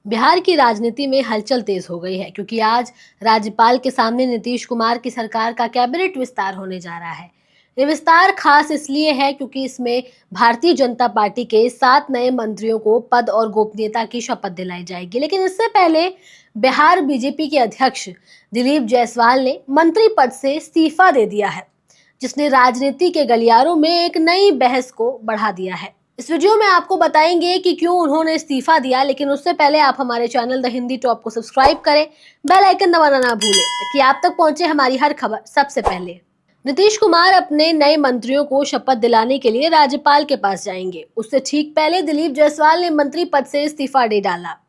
बिहार की राजनीति में हलचल तेज हो गई है क्योंकि आज राज्यपाल के सामने नीतीश कुमार की सरकार का कैबिनेट विस्तार होने जा रहा है। ये विस्तार खास इसलिए है क्योंकि इसमें भारतीय जनता पार्टी के 7 नए मंत्रियों को पद और गोपनीयता की शपथ दिलाई जाएगी। लेकिन इससे पहले बिहार बीजेपी के अध्यक्ष दिलीप जायसवाल ने मंत्री पद से इस्तीफा दे दिया है, जिसने राजनीति के गलियारों में एक नई बहस को बढ़ा दिया है। इस वीडियो में आपको बताएंगे कि क्यों उन्होंने इस्तीफा दिया, लेकिन उससे पहले आप हमारे चैनल द हिंदी टॉप को सब्सक्राइब करें, बेल आइकन दबाना ना भूलें ताकि आप तक पहुंचे हमारी हर खबर सबसे पहले। नीतीश कुमार अपने नए मंत्रियों को शपथ दिलाने के लिए राज्यपाल के पास जाएंगे। उससे ठीक पहले दिलीप जायसवाल ने मंत्री पद से इस्तीफा दे डाला।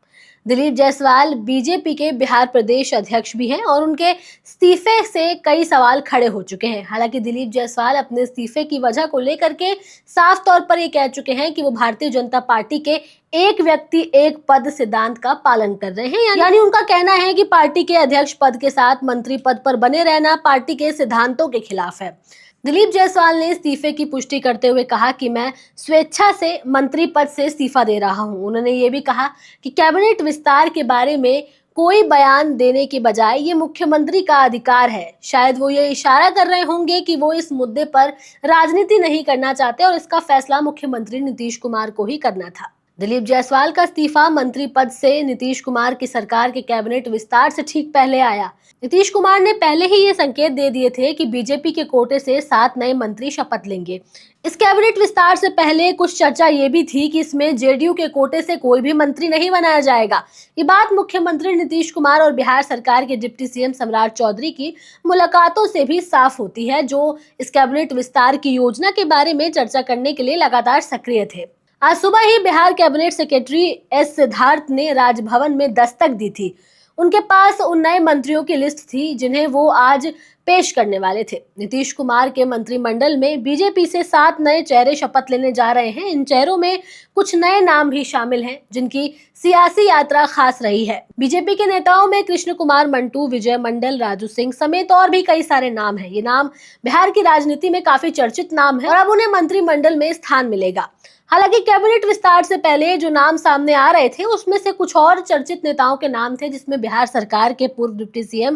दिलीप जायसवाल बीजेपी के बिहार प्रदेश अध्यक्ष भी हैं और उनके इस्तीफे से कई सवाल खड़े हो चुके हैं। हालांकि दिलीप जायसवाल अपने इस्तीफे की वजह को लेकर के साफ तौर पर ये कह चुके हैं कि वो भारतीय जनता पार्टी के एक व्यक्ति एक पद सिद्धांत का पालन कर रहे हैं। यानी उनका कहना है कि पार्टी के अध्यक्ष पद के साथ मंत्री पद पर बने रहना पार्टी के सिद्धांतों के खिलाफ है। दिलीप जायसवाल ने इस्तीफे की पुष्टि करते हुए कहा कि मैं स्वेच्छा से मंत्री पद से इस्तीफा दे रहा हूं। उन्होंने ये भी कहा कि कैबिनेट विस्तार के बारे में कोई बयान देने के बजाय ये मुख्यमंत्री का अधिकार है। शायद वो ये इशारा कर रहे होंगे कि वो इस मुद्दे पर राजनीति नहीं करना चाहते और इसका फैसला मुख्यमंत्री नीतीश कुमार को ही करना था। दिलीप जायसवाल का इस्तीफा मंत्री पद से नीतीश कुमार की सरकार के कैबिनेट विस्तार से ठीक पहले आया। नीतीश कुमार ने पहले ही ये संकेत दे दिए थे कि बीजेपी के कोटे से 7 नए मंत्री शपथ लेंगे। इस कैबिनेट विस्तार से पहले कुछ चर्चा ये भी थी कि इसमें जेडीयू के कोटे से कोई भी मंत्री नहीं बनाया जाएगा। ये बात मुख्यमंत्री नीतीश कुमार और बिहार सरकार के डिप्टी सीएम सम्राट चौधरी की मुलाकातों से भी साफ होती है, जो इस कैबिनेट विस्तार की योजना के बारे में चर्चा करने के लिए लगातार सक्रिय थे। आज सुबह ही Bihar cabinet secretary S Siddharth ने राजभवन में दस्तक दी थी। उनके पास उन नए मंत्रियों की लिस्ट थी जिन्हें वो आज पेश करने वाले थे। नीतीश कुमार के मंत्रिमंडल में बीजेपी से 7 नए चेहरे शपथ लेने जा रहे हैं। इन चेहरों में कुछ नए नाम भी शामिल हैं जिनकी सियासी यात्रा खास रही है। बीजेपी के नेताओं में कृष्ण कुमार मंटू, विजय मंडल, राजू सिंह समेत और भी कई सारे नाम हैं। ये नाम बिहार की राजनीति में काफी चर्चित नाम है और अब उन्हें मंत्रिमंडल में स्थान मिलेगा। हालांकि कैबिनेट विस्तार से पहले जो नाम सामने आ रहे थे उसमें से कुछ और चर्चित नेताओं के नाम थे, जिसमें बिहार सरकार के पूर्व डिप्टी सीएम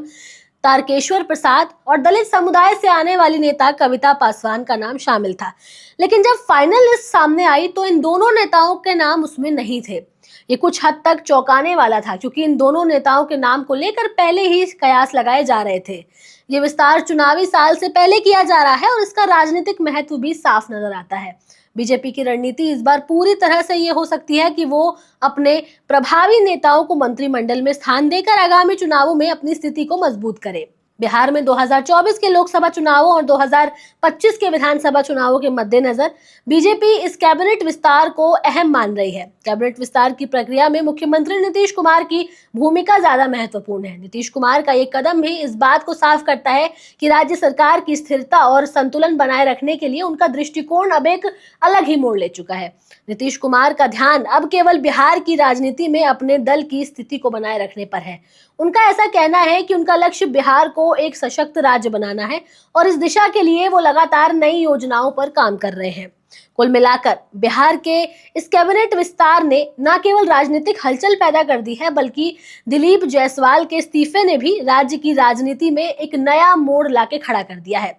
तारकेश्वर प्रसाद और दलित समुदाय से आने वाली नेता कविता पासवान का नाम शामिल था। लेकिन जब फाइनल लिस्ट सामने आई तो इन दोनों नेताओं के नाम उसमें नहीं थे। ये कुछ हद तक चौंकाने वाला था क्योंकि इन दोनों नेताओं के नाम को लेकर पहले ही कयास लगाए जा रहे थे। ये विस्तार चुनावी साल से पहले किया जा रहा है और इसका राजनीतिक महत्व भी साफ नजर आता है। बीजेपी की रणनीति इस बार पूरी तरह से ये हो सकती है कि वो अपने प्रभावी नेताओं को मंत्रिमंडल में स्थान देकर आगामी चुनावों में अपनी स्थिति को मजबूत करे। बिहार में 2024 के लोकसभा चुनावों और 2025 के विधानसभा चुनावों के मद्देनजर बीजेपी इस कैबिनेट विस्तार को अहम मान रही है। कैबिनेट विस्तार की प्रक्रिया में मुख्यमंत्री नीतीश कुमार की भूमिका ज्यादा महत्वपूर्ण है। नीतीश कुमार का ये कदम भी इस बात को साफ करता है कि राज्य सरकार की स्थिरता और संतुलन बनाए रखने के लिए उनका दृष्टिकोण अब एक अलग ही मोड़ ले चुका है। नीतीश कुमार का ध्यान अब केवल बिहार की राजनीति में अपने दल की स्थिति को बनाए रखने पर है। उनका ऐसा कहना है कि उनका लक्ष्य बिहार को एक सशक्त राज्य बनाना है और इस दिशा के लिए वो लगातार नई योजनाओं पर काम कर रहे हैं। कुल मिलाकर बिहार के इस कैबिनेट विस्तार ने न केवल राजनीतिक हलचल पैदा कर दी है, बल्कि दिलीप जायसवाल के इस्तीफे ने भी राज्य की राजनीति में एक नया मोड़ लाके खड़ा कर दिया है।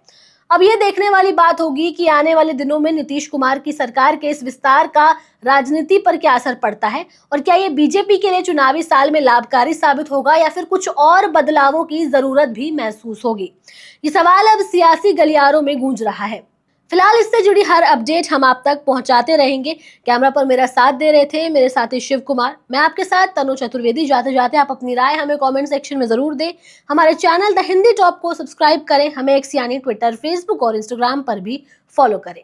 अब ये देखने वाली बात होगी कि आने वाले दिनों में नीतीश कुमार की सरकार के इस विस्तार का राजनीति पर क्या असर पड़ता है और क्या ये बीजेपी के लिए चुनावी साल में लाभकारी साबित होगा या फिर कुछ और बदलावों की जरूरत भी महसूस होगी। ये सवाल अब सियासी गलियारों में गूंज रहा है। फिलहाल इससे जुड़ी हर अपडेट हम आप तक पहुंचाते रहेंगे। कैमरा पर मेरा साथ दे रहे थे मेरे साथी शिव कुमार। मैं आपके साथ तनु चतुर्वेदी। जाते जाते आप अपनी राय हमें कमेंट सेक्शन में जरूर दें। हमारे चैनल द हिंदी टॉप को सब्सक्राइब करें। हमें एक्स यानी ट्विटर, फेसबुक और इंस्टाग्राम पर भी फॉलो करें।